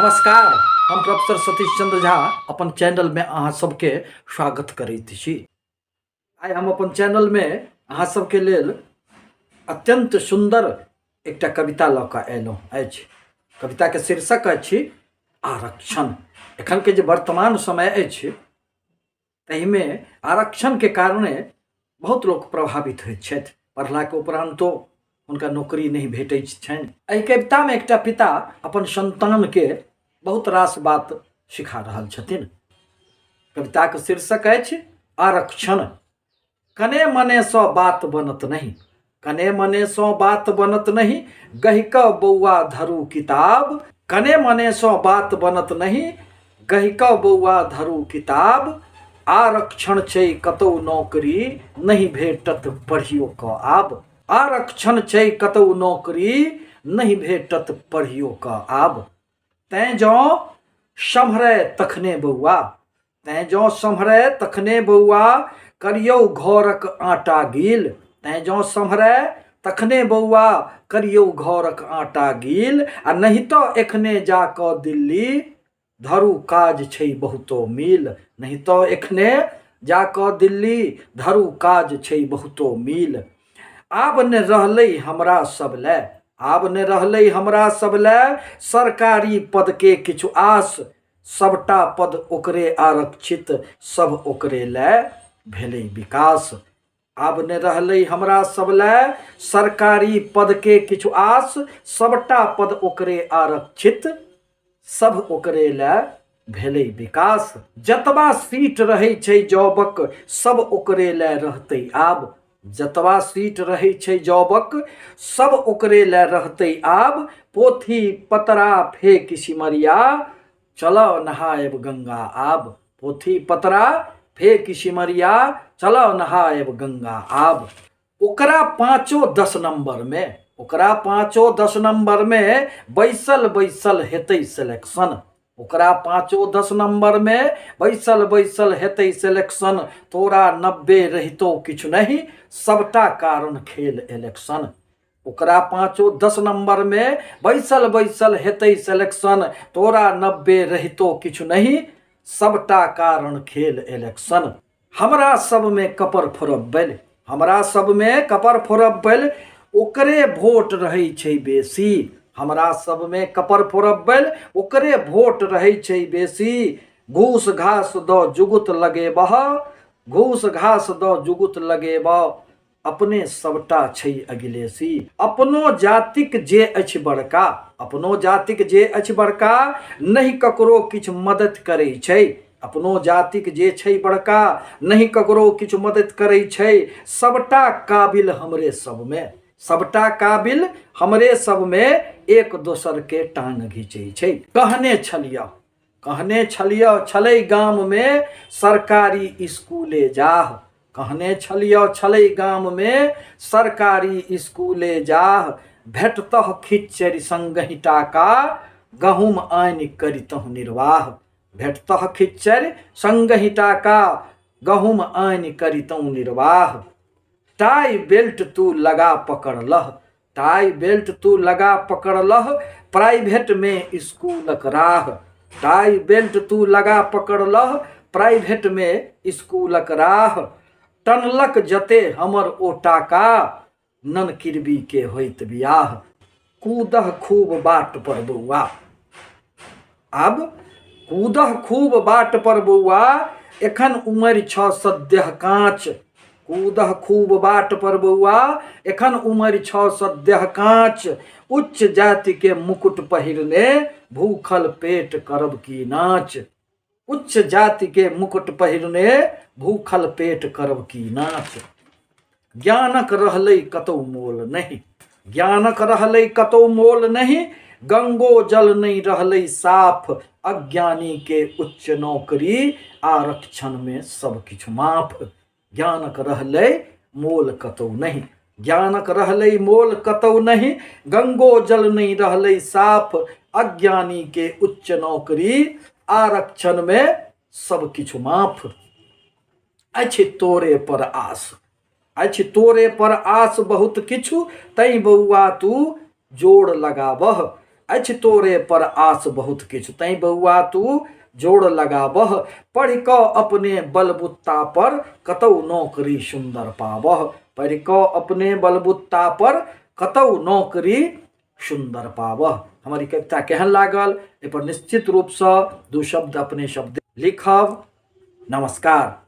नमस्कार, हम प्रोफेसर सतीश चंद्र झा अपन चैनल में अहाँ सबके स्वागत करैत छी। आइ हम अपन चैनल में अहाँ सबके लेल अत्यंत सुंदर एकटा कविता लऽ कऽ अयलहुँ अछि। कविता के शीर्षक अछि आरक्षण। एखन के जे वर्तमान समय अछि ताहिमे आरक्षण के कारणे बहुत लोग प्रभावित होइत छथि। पढ़ला के उपरांतो उनका नौकरी नहीं भेटैत छनि। एहि कविता में एकटा पिता अपन संतान के बहुत रास बात सिखा रहल छथिन। कविता के शीर्षक अछि आरक्षण। कने मने सो बात बनत नहीं, कने मने सो बात बनत नहीं, गहिक बौआ धरू किताब। कने मने सो बात बनत नहीं, गहिक बौआ धरू किताब। आरक्षण छै कतौ नौकरी, नहीं भेटत पढ़ियो क आब। आरक्षण छै कतौ नौकरी, नहीं भेटत पढ़ियो क आब। तैं जँ सम्हरै तखने बौआ, तैं जँ सम्हरै तखने बौआ, करियौ घरक आटा गील। तैं जँ सम्हरै तखने बौआ, करियौ घरक आटा गील। आ नहीं तो एखने जा कऽ दिल्ली, धरू काज छै बहुतो मील। नहीं तो एखने जा कऽ दिल्ली, धरू काज छै बहुतो मील। आब ने रहलै हमरा सब लै, आब ने रहलै हमरा सब लै, सरकारी पद के किछु आस। सबटा पद ओकरे आरक्षित, सब ओकरे लै भेलै विकास। आब ने रहलै हमरा सब लै, सरकारी पद के किछु आस। सबटा पद ओकरे आरक्षित, सब ओकरे लै भेलै विकास। जतबा सीट रहै छै जॉबक, सब ओकरे लै रहतै आब। जतबा सीट रहै छै जॉबक, सब ओकरे लै रहतै आब। पोथी पतरा फेक सिमरिया, चलऽ नहायब गंगा आब। पोथी पतरा फेक सिमरिया, चलऽ नहायब गंगा आब। ओकरा पाँचो 10 नंबर में, ओकरा पाँचो 10 नंबर में, बैसल बैसल हेतै सिलेक्शन। ओकरा पाँचो 10 नंबर में, बैसल बैसल हेतै सिलेक्शन। तोरा 90 रहितो किछु नहीं, सबटा कारण खेल इलेक्शन। ओकरा पाँचो 10 नंबर में, बैसल बैसल हेतै सिलेक्शन। तोरा 90 रहितो किछु नहीं, सबटा कारण खेल इलेक्शन। हमरा सब में कपर फोड़ब्बल, हमरा सब में कपर फोड़ब्बल, ओकरे भोट रहै छै बेसी। हमरा सब में कपर फोड़ब्बल, ओकरे भोट रहै छै बेसी। घूस घास दऽ जुगुत लगेबह, घूस घास दऽ जुगुत लगेबह, अपने सबटा छै अगिलेसी। अपनो जातिक जे अछि बड़का, अपनो जातिक जे अछि बड़का, नहीं ककरो किछु मदद करै छै। अपनो जातिक जे छै बड़का, नहीं ककरो किछु मदद करै छै। सबटा काबिल हमरे सब में, सबटा काबिल हमरे सब में, एक दोसर के टांग घींचै छै। कहने छलियौ, कहने छलियौ छलै गाम में, सरकारी स्कूले जाह। कहने छलियौ छलै गाम में, सरकारी स्कूले जाह। भेटतह खिच्चरि संगहि टाका, गहूम आनि करितहुँ निर्वाह। भेटतह खिच्चरि संगहि टाका, गहूम आनि करितहुँ निर्वाह। टाई बेल्ट तू लगा पकड़लह, टाई बेल्ट तू लगा पकड़लह, प्राइवेट में स्कूलक राह। टाई बेल्ट तू लगा पकड़लह, प्राइवेट में स्कूलक राह। टनलक जते हमर ओ टाका, नन किरबी के होइत बियाह। कूदह खूब बाट पर बौआ, अब कूदह खूब बाट पर बौआ, एखन उमरि छ सद्यह काँच। कूदह खूब बाट पर बौआ, एखन उमरि छ सद्यह काँच। उच्च जाति के मुकुट पहिरने, भूखल पेट करब की नाच। उच्च जाति के मुकुट पहिरने, भूखल पेट करब की नाच। ज्ञानक रहलै कतौ मोल नहीं, ज्ञानक रहलै कतौ मोल नहीं, गंगो जल नहीं रहलै साफ। अज्ञानी के उच्च नौकरी, आरक्षण में सब किछु माफ। ज्ञानक रहलै मोल कतौ नहीं, ज्ञानक रहलै मोल कतौ नहीं, गंगो जल नहीं रहलै साफ। अज्ञानी के उच्च नौकरी, आरक्षण में सब किछु माफ। अछि तोरे पर आस, अछि तोरे पर आस बहुत किछु, तैं बौआ तू जोड़ लगाबह। अछि तोरे पर आस बहुत किछु, तई बउआ तू जोड़ लगाबह, पढ़ि कऽ अपने बलबुत्ता पर कतौ नौकरी सुंदर पाबह, पढ़ि कऽ अपने बलबुत्ता पर कतौ नौकरी सुंदर पाबह। हमर ई कविता केहन लागल, एहि पर निश्चित रूपसँ दू शब्द अपने शब्द लिखब। नमस्कार।